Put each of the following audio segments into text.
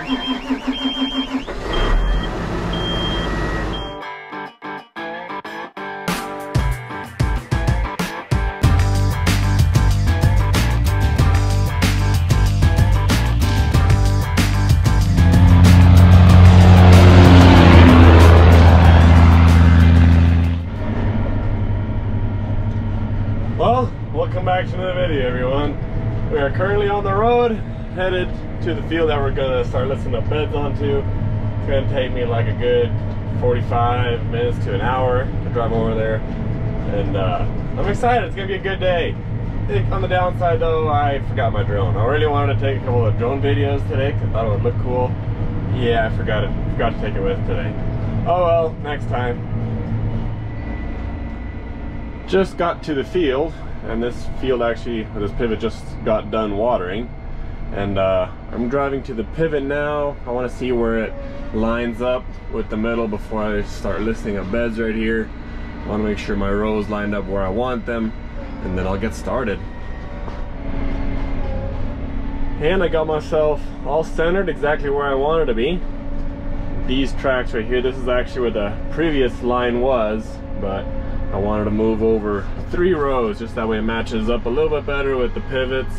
Well, welcome back to another video, everyone. We are currently on the road, headed to the field that we're gonna start listing up beds onto. It's gonna take me like a good 45 minutes to an hour to drive over there, and I'm excited. It's gonna be a good day. I think on the downside though, I forgot my drone. I really wanted to take a couple of drone videos today because I thought it would look cool. Yeah, I forgot to take it with today. Oh well, next time. Just got to the field, and this field actually, this pivot just got done watering, and I'm driving to the pivot now. I want to see where it lines up with the middle before I start listing up beds right here. I want to make sure my rows lined up where I want them, and then I'll get started. And I got myself all centered exactly where I wanted to be. These tracks right here, this is actually where the previous line was, but I wanted to move over 3 rows just that way it matches up a little bit better with the pivots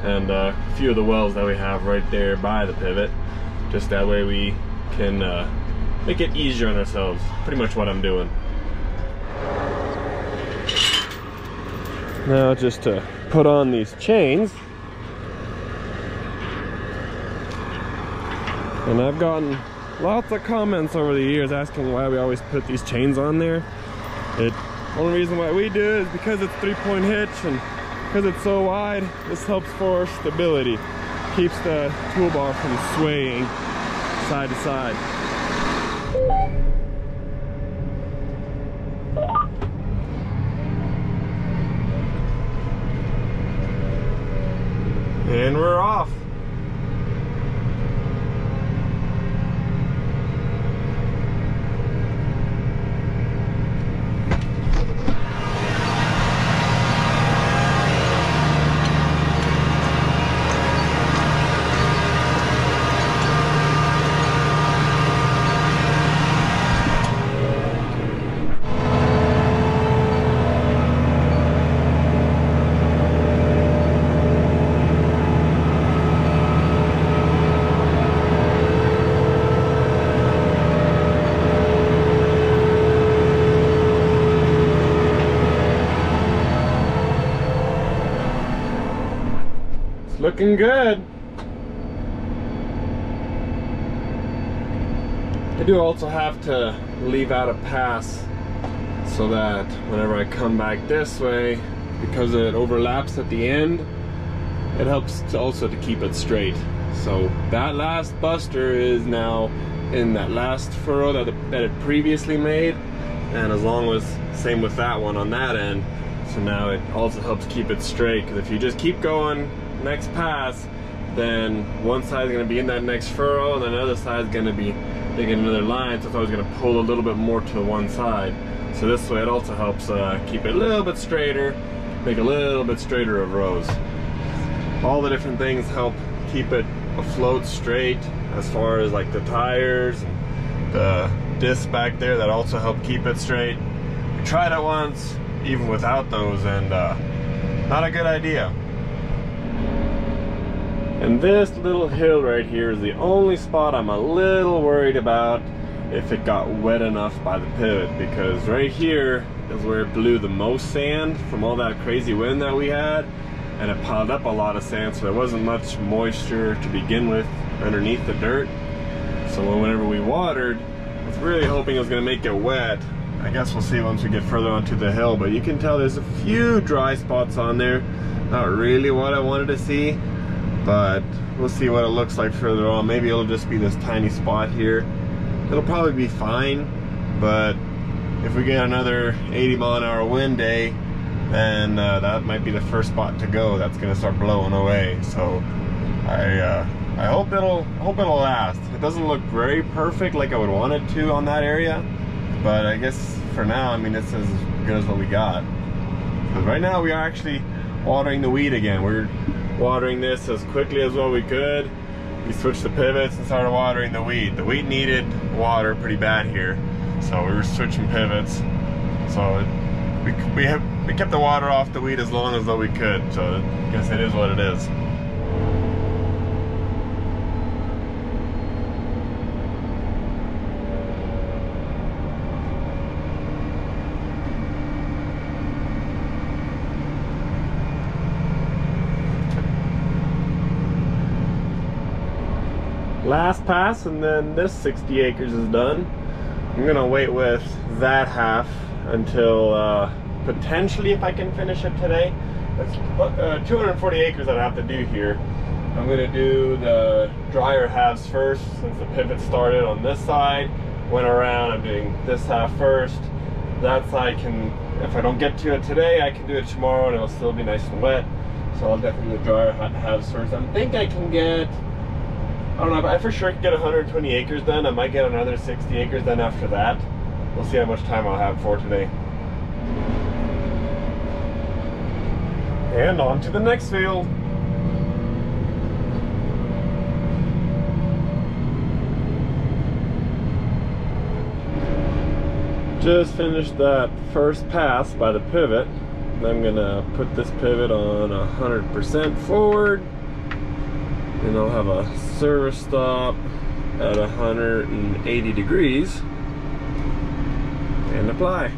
and a few of the wells that we have right there by the pivot. Just that way we can make it easier on ourselves. Pretty much what I'm doing. Now just to put on these chains. And I've gotten lots of comments over the years asking why we always put these chains on there. The only reason why we do it is because it's 3-point hitch, and because it's so wide, this helps for stability. Keeps the toolbar from swaying side to side. And we're off. Looking good. I do also have to leave out a pass so that whenever I come back this way, because it overlaps at the end, it helps to also to keep it straight. So that last buster is now in that last furrow that it previously made, and as long as same with that one on that end. So now it also helps keep it straight, because if you just keep going next pass, then one side is going to be in that next furrow and then the other side is going to be digging another line, so it's always going to pull a little bit more to one side. So this way it also helps keep it a little bit straighter, make a little bit straighter of rows. All the different things help keep it afloat straight, as far as like the tires and the discs back there that also help keep it straight. We tried it once even without those, and not a good idea. And this little hill right here is the only spot I'm a little worried about if it got wet enough by the pivot, because right here is where it blew the most sand from all that crazy wind that we had, and it piled up a lot of sand, so there wasn't much moisture to begin with underneath the dirt. So whenever we watered, I was really hoping it was going to make it wet. I guess we'll see once we get further onto the hill, but you can tell there's a few dry spots on there. Not really what I wanted to see, but we'll see what it looks like further on. Maybe it'll just be this tiny spot here. It'll probably be fine, but if we get another 80-mile-an-hour wind day, then that might be the first spot to go. That's gonna start blowing away. So I hope it'll last. It doesn't look very perfect like I would want it to on that area, but I guess for now, I mean, it's as good as what we got. Because right now we are actually watering the wheat again. We're watering this as quickly as well we could, we switched the pivots and started watering the wheat. The wheat needed water pretty bad here, so we were switching pivots. So we kept the water off the wheat as long as though we could. So I guess it is what it is. Last pass, and then this 60 acres is done. I'm gonna wait with that half until potentially if I can finish it today. That's 240 acres that I have to do here. I'm gonna do the drier halves first, since the pivot started on this side, went around. I'm doing this half first. That side can, if I don't get to it today, I can do it tomorrow and it'll still be nice and wet. So I'll definitely do the drier halves first. I think I can get, I don't know, if I for sure can get 120 acres done. I might get another 60 acres done after that. We'll see how much time I'll have for today. And on to the next field. Just finished that first pass by the pivot. I'm gonna put this pivot on 100% forward. And I'll have a service stop at 180 degrees and apply.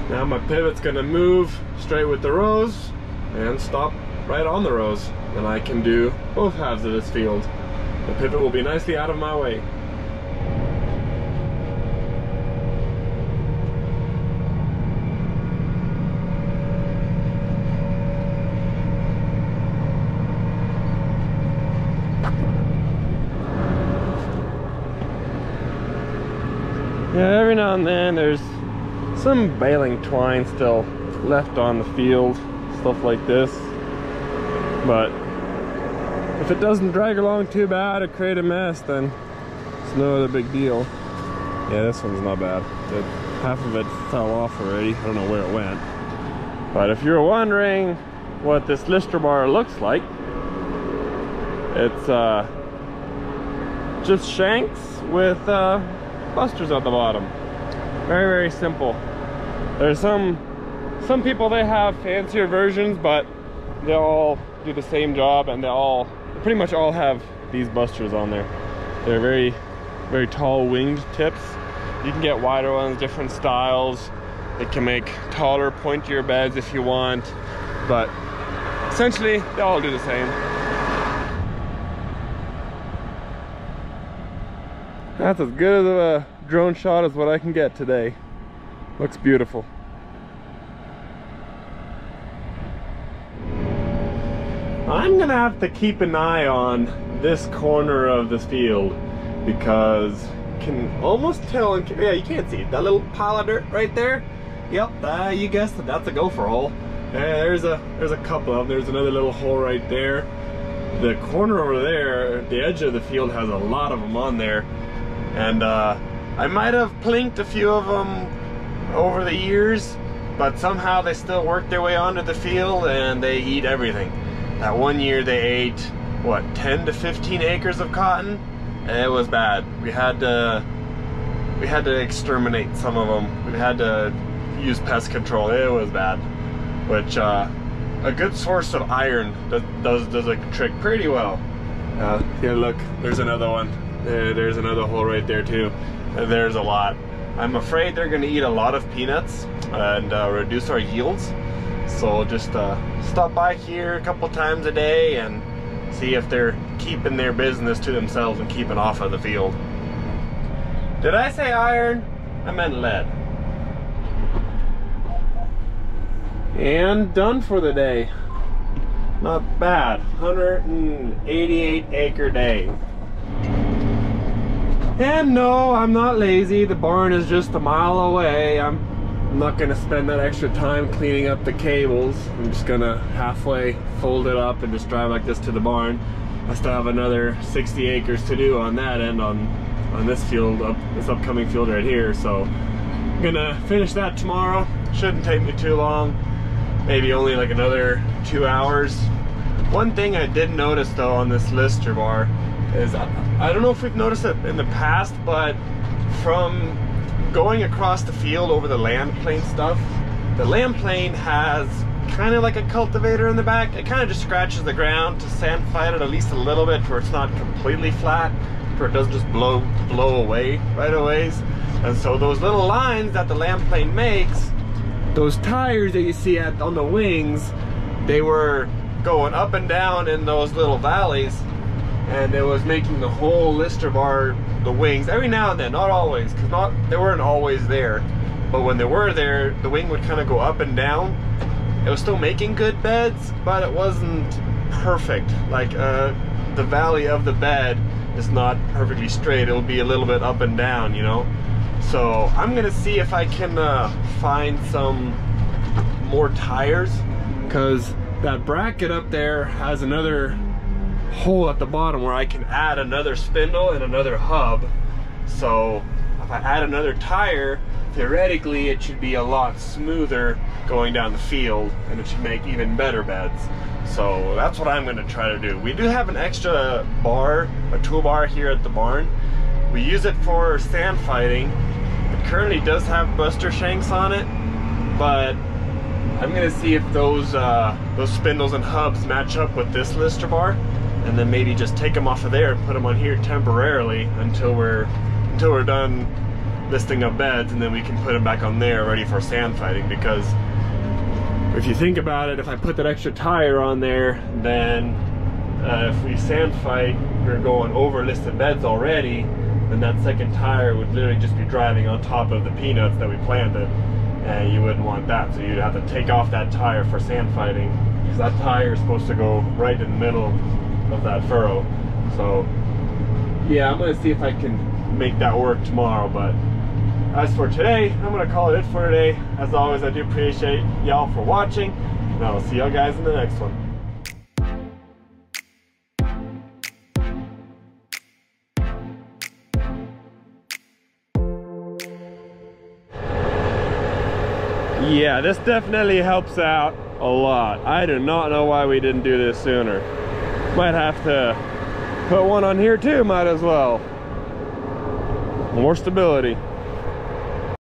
Now my pivot's gonna move straight with the rows and stop right on the rows. Then I can do both halves of this field. The pivot will be nicely out of my way. Yeah, every now and then there's some baling twine still left on the field, stuff like this. But if it doesn't drag along too bad or create a mess, then it's no other big deal. Yeah, this one's not bad. Half of it fell off already. I don't know where it went. But if you're wondering what this Lister bar looks like, it's just shanks with busters at the bottom. Very, very simple. There's some people, they have fancier versions, but they all do the same job, and they pretty much all have these busters on there. They're very, very tall winged tips. You can get wider ones, different styles. They can make taller, pointier beds if you want, but essentially they all do the same. That's as good as a drone shot as what I can get today. Looks beautiful. I'm gonna have to keep an eye on this corner of this field, because you can almost tell, yeah, you can't see it, that little pile of dirt right there. Yep, you guessed it, that's a gopher hole. There's a couple of them. There's another little hole right there. The corner over there, the edge of the field, has a lot of them on there. And I might have plinked a few of them over the years, but somehow they still work their way onto the field and they eat everything. That one year they ate, what, 10 to 15 acres of cotton? And it was bad. We had to exterminate some of them. We had to use pest control. It was bad. Which a good source of iron does a trick pretty well. Yeah, look, there's another one. There's another hole right there too. There's a lot. I'm afraid they're going to eat a lot of peanuts and reduce our yields. So just stop by here a couple times a day and see if they're keeping their business to themselves and keeping off of the field. Did I say iron? I meant lead. And done for the day. Not bad. 188 acre day. And no, I'm not lazy. The barn is just a mile away. I'm not gonna spend that extra time cleaning up the cables. I'm just gonna halfway fold it up and just drive like this to the barn. I still have another 60 acres to do on that end, on this field, this upcoming field right here. So I'm gonna finish that tomorrow. Shouldn't take me too long. Maybe only like another 2 hours. One thing I did notice though on this lister bar is, I don't know if we've noticed it in the past, but from going across the field over the land plane stuff, the land plane has kind of like a cultivator in the back. It kind of just scratches the ground to sand fight it at least a little bit, where it's not completely flat, where it doesn't just blow away right away. And so those little lines that the land plane makes, those tires that you see on the wings, they were going up and down in those little valleys, and it was making the whole lister bar, the wings, every now and then, not always, because they weren't always there, but when they were there, the wing would kind of go up and down. It was still making good beds, but it wasn't perfect. Like the valley of the bed is not perfectly straight. It'll be a little bit up and down, you know. So I'm gonna see if I can find some more tires, because that bracket up there has another hole at the bottom where I can add another spindle and another hub. So if I add another tire, theoretically it should be a lot smoother going down the field, and it should make even better beds. So that's what I'm going to try to do. We do have an extra bar, a tool bar here at the barn. We use it for sand fighting. It currently does have buster shanks on it, but I'm going to see if those spindles and hubs match up with this lister bar, and then maybe just take them off of there and put them on here temporarily until we're done listing up beds, and then we can put them back on there ready for sand fighting. Because if you think about it, if I put that extra tire on there, then if we sand fight, we're going over listed beds already, then that second tire would literally just be driving on top of the peanuts that we planted, and you wouldn't want that. So you'd have to take off that tire for sand fighting, because that tire is supposed to go right in the middle of that furrow. So yeah, I'm gonna see if I can make that work tomorrow. But as for today, I'm gonna call it for today. As always, I do appreciate y'all for watching, and I'll see y'all guys in the next one. Yeah, this definitely helps out a lot. I do not know why we didn't do this sooner. Might have to put one on here too, might as well. More stability.